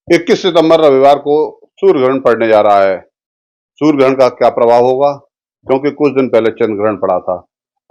21 सितंबर रविवार को सूर्य ग्रहण पड़ने जा रहा है। सूर्य ग्रहण का क्या प्रभाव होगा? क्योंकि कुछ दिन पहले चंद्र ग्रहण पड़ा था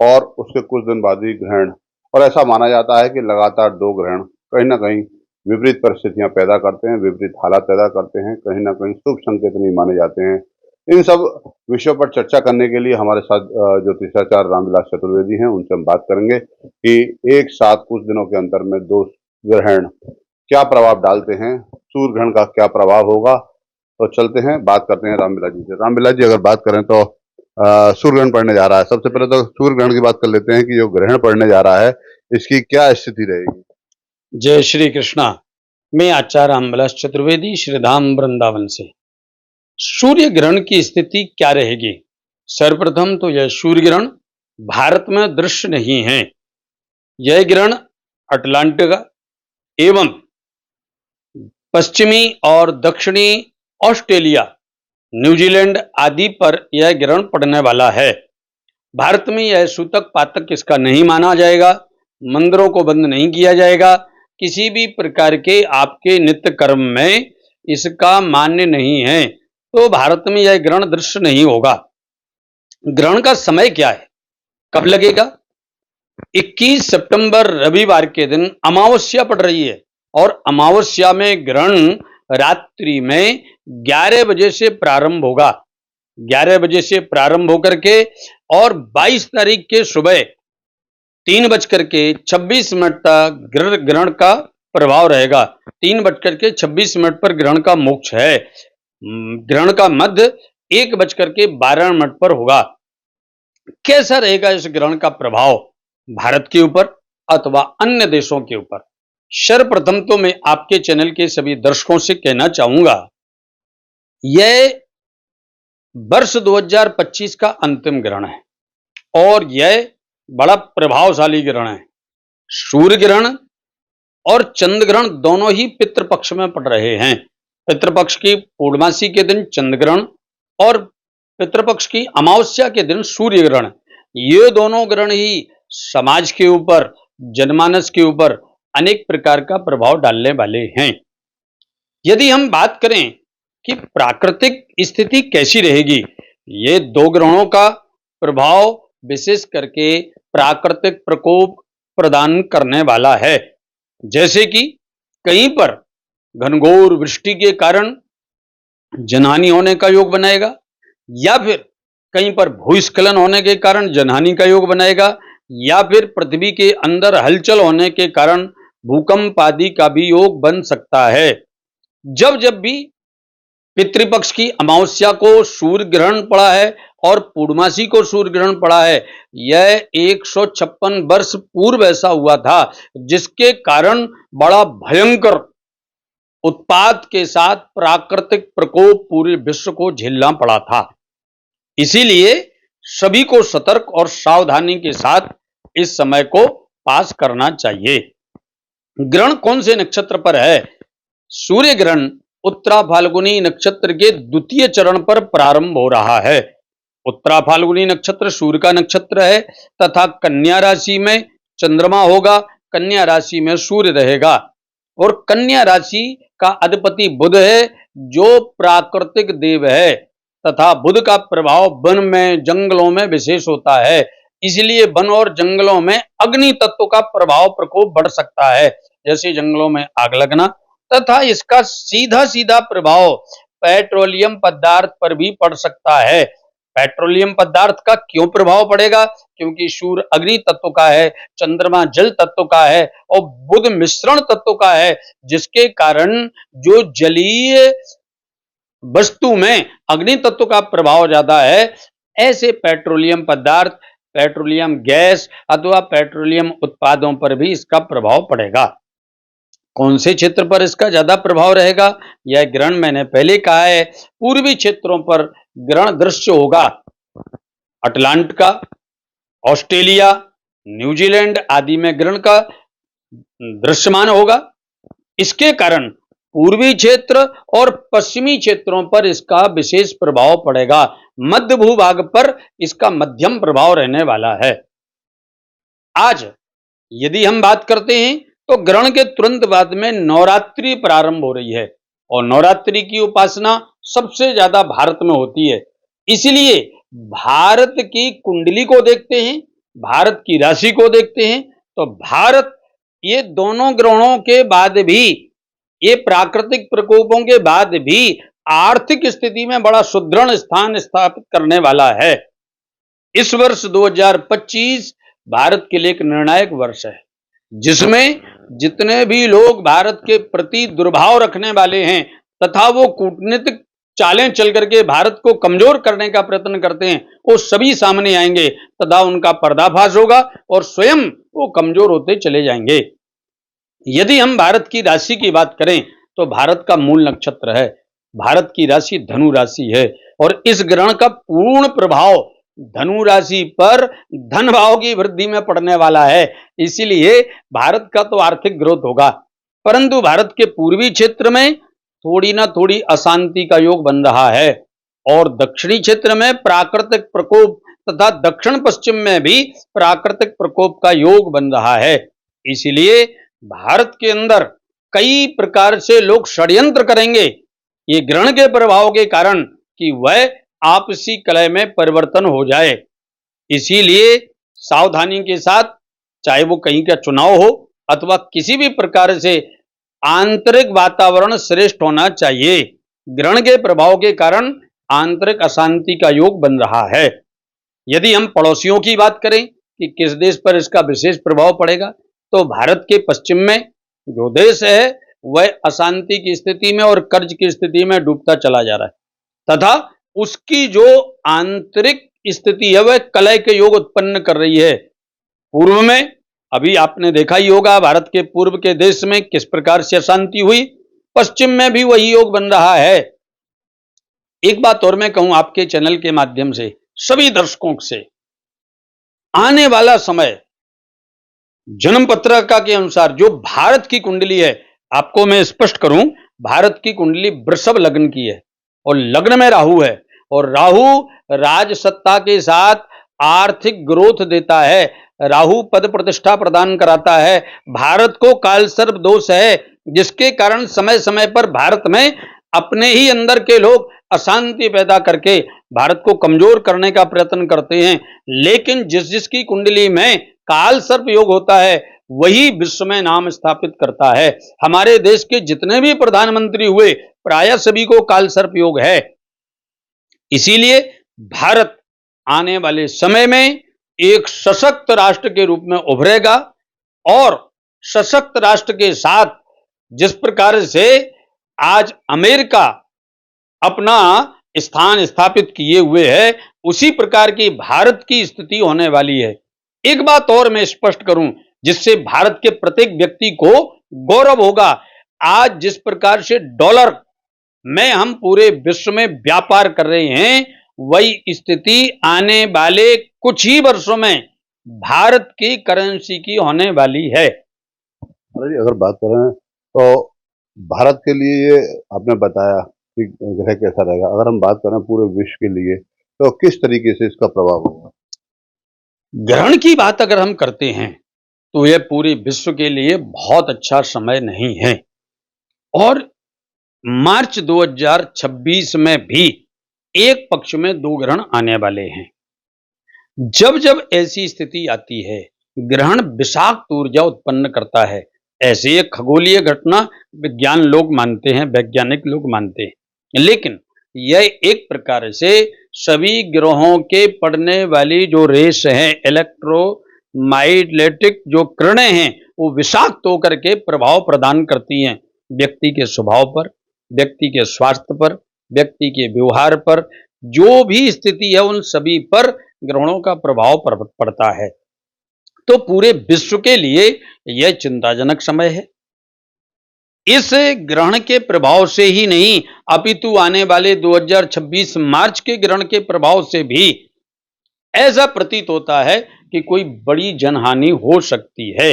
और उसके कुछ दिन बाद ही ग्रहण, और ऐसा माना जाता है कि लगातार 2 ग्रहण कहीं न कहीं विपरीत परिस्थितियाँ पैदा करते हैं, विपरीत हालात पैदा करते हैं, कहीं न कहीं शुभ संकेत नहीं माने जाते हैं। इन सब विषयों पर चर्चा करने के लिए हमारे साथ ज्योतिषाचार्य रामविलास चतुर्वेदी हैं, उनसे हम बात करेंगे कि एक साथ कुछ दिनों के अंतर में 2 ग्रहण क्या प्रभाव डालते हैं, सूर्य ग्रहण का क्या प्रभाव होगा। तो चलते हैं, बात करते हैं रामविलास जी से। रामविलास जी, अगर बात करें तो सूर्य ग्रहण पड़ने जा रहा है। सबसे पहले तो सूर्य ग्रहण की बात कर लेते हैं कि जो ग्रहण पड़ने जा रहा है, इसकी क्या स्थिति रहेगी? जय श्री कृष्णा। मैं आचार्य रामविलास चतुर्वेदी श्रीधाम वृंदावन से। सूर्य ग्रहण की स्थिति क्या रहेगी? सर्वप्रथम तो यह सूर्य ग्रहण भारत में दृश्य नहीं है। यह ग्रहण अटलांटिका एवं पश्चिमी और दक्षिणी ऑस्ट्रेलिया, न्यूजीलैंड आदि पर यह ग्रहण पड़ने वाला है। भारत में यह सूतक पातक इसका नहीं माना जाएगा, मंदिरों को बंद नहीं किया जाएगा, किसी भी प्रकार के आपके नित्य कर्म में इसका मान्य नहीं है, तो भारत में यह ग्रहण दृश्य नहीं होगा। ग्रहण का समय क्या है, कब लगेगा? 21 सितंबर रविवार के दिन अमावस्या पड़ रही है और अमावस्या में ग्रहण रात्रि में 11 बजे से प्रारंभ होगा। 11 बजे से प्रारंभ होकर के और 22 तारीख के सुबह 3:26 तक ग्रहण का प्रभाव रहेगा। 3:26 पर ग्रहण का मोक्ष है। ग्रहण का मध्य 1:12 पर होगा। कैसा रहेगा इस ग्रहण का प्रभाव भारत के ऊपर अथवा अन्य देशों के ऊपर? सर्वप्रथम तो मैं आपके चैनल के सभी दर्शकों से कहना चाहूंगा, यह वर्ष 2025 का अंतिम ग्रहण है और यह बड़ा प्रभावशाली ग्रहण है। सूर्य ग्रहण और चंद्र ग्रहण दोनों ही पितृपक्ष में पड़ रहे हैं। पितृपक्ष की पूर्णमासी के दिन चंद्र ग्रहण और पितृपक्ष की अमावस्या के दिन सूर्य ग्रहण, ये दोनों ग्रहण ही समाज के ऊपर, जनमानस के ऊपर अनेक प्रकार का प्रभाव डालने वाले हैं। यदि हम बात करें कि प्राकृतिक स्थिति कैसी रहेगी, ये 2 ग्रहणों का प्रभाव विशेष करके प्राकृतिक प्रकोप प्रदान करने वाला है। जैसे कि कहीं पर घनघोर वृष्टि के कारण जनहानि होने का योग बनाएगा, या फिर कहीं पर भूस्खलन होने के कारण जनहानि का योग बनाएगा, या फिर पृथ्वी के अंदर हलचल होने के कारण भूकंप आदि का भी योग बन सकता है। जब जब भी पितृपक्ष की अमावस्या को सूर्य ग्रहण पड़ा है और पूर्णमासी को सूर्य ग्रहण पड़ा है, यह 156 वर्ष पूर्व ऐसा हुआ था, जिसके कारण बड़ा भयंकर उत्पात के साथ प्राकृतिक प्रकोप पूरे विश्व को झेलना पड़ा था। इसीलिए सभी को सतर्क और सावधानी के साथ इस समय को पास करना चाहिए। ग्रहण कौन से नक्षत्र पर है? सूर्य ग्रहण उत्तरा फाल्गुनी नक्षत्र के द्वितीय चरण पर प्रारंभ हो रहा है। उत्तरा फाल्गुनी नक्षत्र सूर्य का नक्षत्र है तथा कन्या राशि में चंद्रमा होगा, कन्या राशि में सूर्य रहेगा और कन्या राशि का अधिपति बुध है, जो प्राकृतिक देव है तथा बुध का प्रभाव वन में, जंगलों में विशेष होता है। इसलिए वन और जंगलों में अग्नि तत्व का प्रभाव प्रकोप बढ़ सकता है, जैसे जंगलों में आग लगना, तथा इसका सीधा सीधा प्रभाव पेट्रोलियम पदार्थ पर भी पड़ सकता है। पेट्रोलियम पदार्थ का क्यों प्रभाव पड़ेगा? क्योंकि सूर्य अग्नि तत्व का है, चंद्रमा जल तत्व का है और बुध मिश्रण तत्व का है, जिसके कारण जो जलीय वस्तु में अग्नि तत्व का प्रभाव ज्यादा है, ऐसे पेट्रोलियम पदार्थ, पेट्रोलियम गैस अथवा पेट्रोलियम उत्पादों पर भी इसका प्रभाव पड़ेगा। कौन से क्षेत्र पर इसका ज्यादा प्रभाव रहेगा? यह ग्रहण मैंने पहले कहा है, पूर्वी क्षेत्रों पर ग्रहण दृश्य होगा। अटलांटिका, ऑस्ट्रेलिया, न्यूजीलैंड आदि में ग्रहण का दृश्यमान होगा। इसके कारण पूर्वी क्षेत्र और पश्चिमी क्षेत्रों पर इसका विशेष प्रभाव पड़ेगा। मध्य भूभाग पर इसका मध्यम प्रभाव रहने वाला है। आज यदि हम बात करते हैं तो ग्रहण के तुरंत बाद में नवरात्रि प्रारंभ हो रही है। और नवरात्रि की उपासना सबसे ज्यादा भारत में होती है। इसलिए भारत की कुंडली को देखते हैं, भारत की राशि को देखते हैं, तो भारत ये दोनों ग्रहणों के बाद भी, ये प्राकृतिक प्रकोपों के बाद भी आर्थिक स्थिति में बड़ा सुदृढ़ स्थान स्थापित करने वाला है। इस वर्ष 2025 भारत के लिए एक निर्णायक वर्ष है, जिसमें जितने भी लोग भारत के प्रति दुर्भाव रखने वाले हैं तथा वो कूटनीतिक चालें चल करके भारत को कमजोर करने का प्रयत्न करते हैं, वो सभी सामने आएंगे तथा उनका पर्दाफाश होगा और स्वयं वो कमजोर होते चले जाएंगे। यदि हम भारत की राशि की बात करें तो भारत का मूल नक्षत्र है, भारत की राशि धनु राशि है और इस ग्रहण का पूर्ण प्रभाव धनु राशि पर धन भाव की वृद्धि में पड़ने वाला है। इसीलिए भारत का तो आर्थिक ग्रोथ होगा, परंतु भारत के पूर्वी क्षेत्र में थोड़ी ना थोड़ी अशांति का योग बन रहा है और दक्षिणी क्षेत्र में प्राकृतिक प्रकोप तथा दक्षिण पश्चिम में भी प्राकृतिक प्रकोप का योग बन रहा है। इसीलिए भारत के अंदर कई प्रकार से लोग षड्यंत्र करेंगे ये ग्रहण के प्रभाव के कारण कि वह आपसी कलह में परिवर्तन हो जाए। इसीलिए सावधानी के साथ, चाहे वो कहीं का चुनाव हो अथवा किसी भी प्रकार से, आंतरिक वातावरण श्रेष्ठ होना चाहिए। ग्रहण के प्रभाव के कारण आंतरिक अशांति का योग बन रहा है। यदि हम पड़ोसियों की बात करें कि किस देश पर इसका विशेष प्रभाव पड़ेगा, तो भारत के पश्चिम में जो देश है वह अशांति की स्थिति में और कर्ज की स्थिति में डूबता चला जा रहा है तथा उसकी जो आंतरिक स्थिति है वह कलह के योग उत्पन्न कर रही है। पूर्व में अभी आपने देखा ही होगा, भारत के पूर्व के देश में किस प्रकार से अशांति हुई, पश्चिम में भी वही योग बन रहा है। एक बात और मैं कहूं आपके चैनल के माध्यम से सभी दर्शकों से, आने वाला समय जन्म पत्रिका के अनुसार जो भारत की कुंडली है, आपको मैं स्पष्ट करूं, भारत की कुंडली वृषभ लग्न की है और लग्न में राहु है और राहु राज सत्ता के साथ आर्थिक ग्रोथ देता है, राहु पद प्रतिष्ठा प्रदान कराता है। भारत को काल सर्प दोष है, जिसके कारण समय समय पर भारत में अपने ही अंदर के लोग अशांति पैदा करके भारत को कमजोर करने का प्रयत्न करते हैं। लेकिन जिसकी कुंडली में काल सर्प योग होता है वही विश्व में नाम स्थापित करता है। हमारे देश के जितने भी प्रधानमंत्री हुए प्रायः सभी को काल सर्प योग है। इसीलिए भारत आने वाले समय में एक सशक्त राष्ट्र के रूप में उभरेगा और सशक्त राष्ट्र के साथ जिस प्रकार से आज अमेरिका अपना स्थान स्थापित किए हुए है, उसी प्रकार की भारत की स्थिति होने वाली है। एक बात और मैं स्पष्ट करूं, जिससे भारत के प्रत्येक व्यक्ति को गौरव होगा। आज जिस प्रकार से डॉलर में हम पूरे विश्व में व्यापार कर रहे हैं, वही स्थिति आने वाले कुछ ही वर्षों में भारत की करेंसी की होने वाली है। अगर बात करें तो भारत के लिए ये आपने बताया कि ग्रह कैसा रहेगा, अगर हम बात करें पूरे विश्व के लिए तो किस तरीके से इसका प्रभाव होगा? ग्रहण की बात अगर हम करते हैं तो यह पूरे विश्व के लिए बहुत अच्छा समय नहीं है और मार्च 2026 में भी एक पक्ष में दो ग्रहण आने वाले हैं। जब जब ऐसी स्थिति आती है, ग्रहण विषाक्त ऊर्जा उत्पन्न करता है। ऐसे एक खगोलीय घटना विज्ञान लोग मानते हैं, वैज्ञानिक लोग मानते हैं, लेकिन यह एक प्रकार से सभी ग्रहों के पड़ने वाली जो रेस हैं, इलेक्ट्रोमैग्नेटिक जो किरणें हैं, वो विषाक्त होकर के प्रभाव प्रदान करती हैं व्यक्ति के स्वभाव पर, व्यक्ति के स्वास्थ्य पर, व्यक्ति के व्यवहार पर, जो भी स्थिति है उन सभी पर ग्रहणों का प्रभाव पड़ता है। तो पूरे विश्व के लिए यह चिंताजनक समय है। इस ग्रहण के प्रभाव से ही नहीं, अपितु आने वाले 2026 मार्च के ग्रहण के प्रभाव से भी ऐसा प्रतीत होता है कि कोई बड़ी जनहानि हो सकती है।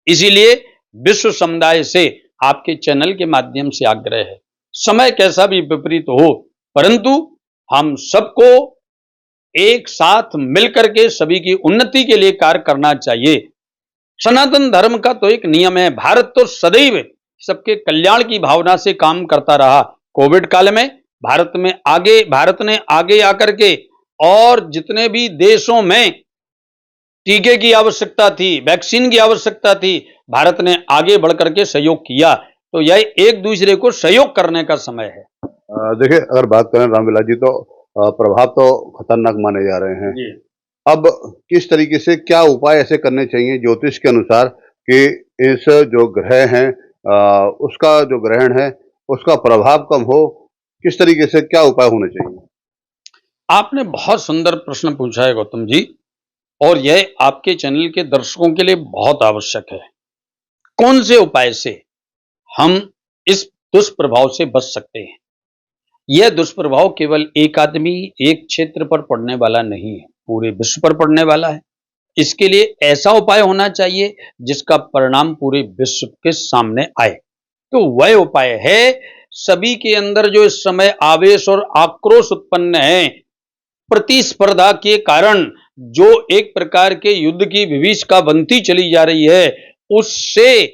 इसीलिए विश्व समुदाय से आपके चैनल के माध्यम से आग्रह है, समय कैसा भी विपरीत हो, परंतु हम सबको एक साथ मिलकर के सभी की उन्नति के लिए कार्य करना चाहिए। सनातन धर्म का तो एक नियम है, भारत तो सदैव सबके कल्याण की भावना से काम करता रहा। कोविड काल में भारत ने आगे आकर के और जितने भी देशों में टीके की आवश्यकता थी, वैक्सीन की आवश्यकता थी, भारत ने आगे बढ़कर के सहयोग किया। तो यह एक दूसरे को सहयोग करने का समय है। देखिए, अगर बात करें रामविलास जी, तो प्रभाव तो खतरनाक माने जा रहे हैं। जी। अब किस तरीके से क्या उपाय ऐसे करने चाहिए ज्योतिष के अनुसार कि इस जो ग्रह हैं उसका जो ग्रहण है उसका प्रभाव कम हो? किस तरीके से क्या उपाय होने चाहिए? आपने बहुत सुंदर प्रश्न पूछा है गौतम जी, और यह आपके चैनल के दर्शकों के लिए बहुत आवश्यक है। कौन से उपाय से हम इस दुष्प्रभाव से बच सकते हैं? यह दुष्प्रभाव केवल एक आदमी, एक क्षेत्र पर पड़ने वाला नहीं है, पूरे विश्व पर पड़ने वाला है। इसके लिए ऐसा उपाय होना चाहिए जिसका परिणाम पूरे विश्व के सामने आए। तो वह उपाय है, सभी के अंदर जो इस समय आवेश और आक्रोश उत्पन्न है, प्रतिस्पर्धा के कारण जो एक प्रकार के युद्ध की विभीषिका बनती चली जा रही है, उससे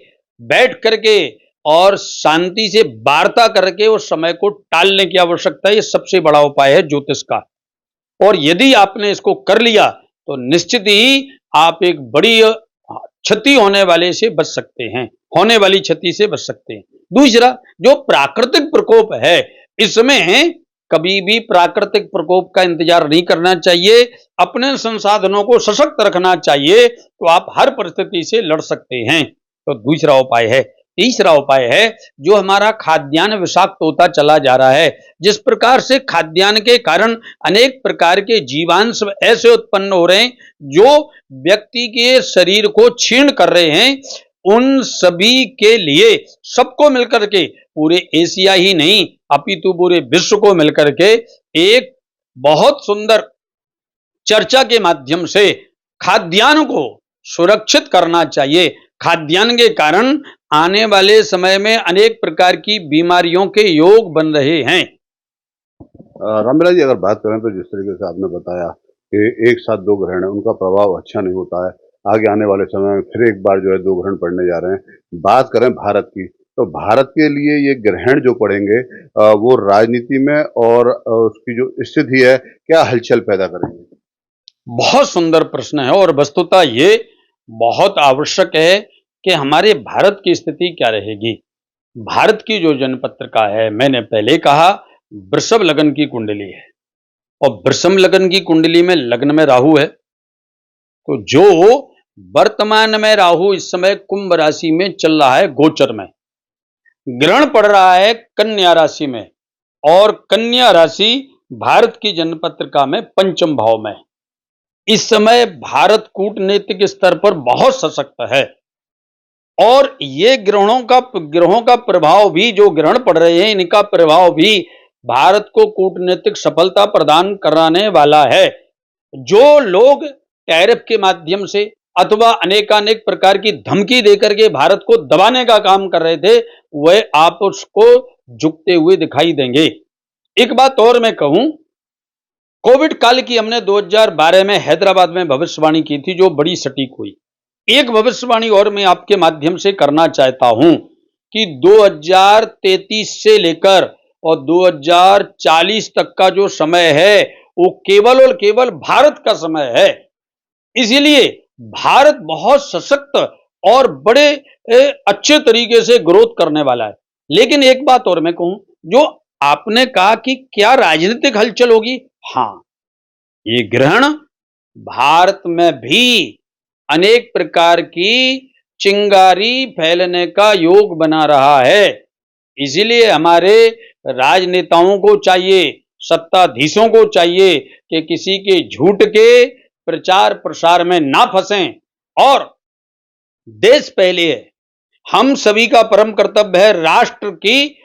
बैठ करके और शांति से वार्ता करके उस समय को टालने की आवश्यकता है। ये सबसे बड़ा उपाय है ज्योतिष का। और यदि आपने इसको कर लिया तो निश्चित ही आप एक बड़ी क्षति होने वाले से बच सकते हैं, होने वाली क्षति से बच सकते हैं। दूसरा, जो प्राकृतिक प्रकोप है, इसमें कभी भी प्राकृतिक प्रकोप का इंतजार नहीं करना चाहिए। अपने संसाधनों को सशक्त रखना चाहिए, तो आप हर परिस्थिति से लड़ सकते हैं। तो दूसरा उपाय है। तीसरा उपाय है, जो हमारा खाद्यान्न विषाक्त होता चला जा रहा है, जिस प्रकार से खाद्यान्न के कारण अनेक प्रकार के जीवांश ऐसे उत्पन्न हो रहे हैं जो व्यक्ति के शरीर को क्षीण कर रहे हैं, उन सभी के लिए सबको मिलकर के, पूरे एशिया ही नहीं अपितु पूरे विश्व को मिलकर के एक बहुत सुंदर चर्चा के माध्यम से खाद्यान्न को सुरक्षित करना चाहिए। खाद्यान्न के कारण आने वाले समय में अनेक प्रकार की बीमारियों के योग बन रहे हैं। रामविलास जी, अगर बात करें तो जिस तरीके से आपने बताया कि एक साथ दो ग्रहण है, उनका प्रभाव अच्छा नहीं होता है। आगे आने वाले समय में फिर एक बार जो है दो ग्रहण पड़ने जा रहे हैं। बात करें भारत की, तो भारत के लिए ये ग्रहण जो पड़ेंगे वो राजनीति में और उसकी जो स्थिति है, क्या हलचल पैदा करेंगे? बहुत सुंदर प्रश्न है, और वस्तुतः ये बहुत आवश्यक है कि हमारे भारत की स्थिति क्या रहेगी। भारत की जो जन्मपत्रिका है, मैंने पहले कहा, वृषभ लगन की कुंडली है, और वृषभ लगन की कुंडली में लग्न में राहु है। तो जो वर्तमान में राहु इस समय कुंभ राशि में चल रहा है, गोचर में ग्रहण पड़ रहा है कन्या राशि में, और कन्या राशि भारत की जन्मपत्रिका में पंचम भाव में। इस समय भारत कूटनीतिक स्तर पर बहुत सशक्त है, और ये ग्रहों का प्रभाव भी, जो ग्रहण पड़ रहे हैं, इनका प्रभाव भी भारत को कूटनीतिक सफलता प्रदान कराने वाला है। जो लोग टैरिफ के माध्यम से अथवा अनेकानेक प्रकार की धमकी देकर के भारत को दबाने का काम कर रहे थे, वह आप उसको झुकते हुए दिखाई देंगे। एक बात और मैं कहूं, कोविड काल की हमने 2012 में हैदराबाद में भविष्यवाणी की थी, जो बड़ी सटीक हुई। एक भविष्यवाणी और मैं आपके माध्यम से करना चाहता हूं कि 2033 से लेकर और 2040 तक का जो समय है, वो केवल और केवल भारत का समय है। इसीलिए भारत बहुत सशक्त और बड़े अच्छे तरीके से ग्रोथ करने वाला है। लेकिन एक बात और मैं कहूं, जो आपने कहा कि क्या राजनीतिक हलचल होगी, हाँ, ये ग्रहण भारत में भी अनेक प्रकार की चिंगारी फैलने का योग बना रहा है। इसीलिए हमारे राजनेताओं को चाहिए, सत्ताधीशों को चाहिए कि किसी के झूठ के प्रचार प्रसार में ना फंसें, और देश पहले है। हम सभी का परम कर्तव्य है राष्ट्र की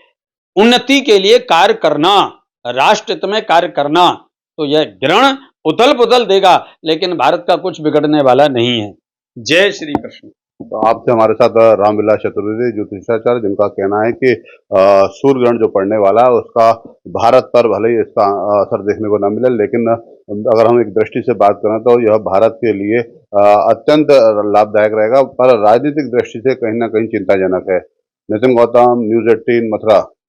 उन्नति के लिए कार्य करना, राष्ट्र में कार्य करना। तो यह ग्रहण उथल पुथल देगा, लेकिन भारत का कुछ बिगड़ने वाला नहीं है। जय श्री कृष्ण। तो आपसे हमारे साथ रामविलास चतुर्वेदी ज्योतिषाचार्य, जिनका कहना है कि सूर्य ग्रहण जो पड़ने वाला है उसका भारत पर भले ही इसका असर देखने को न मिले, लेकिन अगर हम एक दृष्टि से बात करें तो यह भारत के लिए अत्यंत लाभदायक रहेगा, पर राजनीतिक दृष्टि से कहीं ना कहीं चिंताजनक है। नितिन गौतम, न्यूज 18 मथुरा।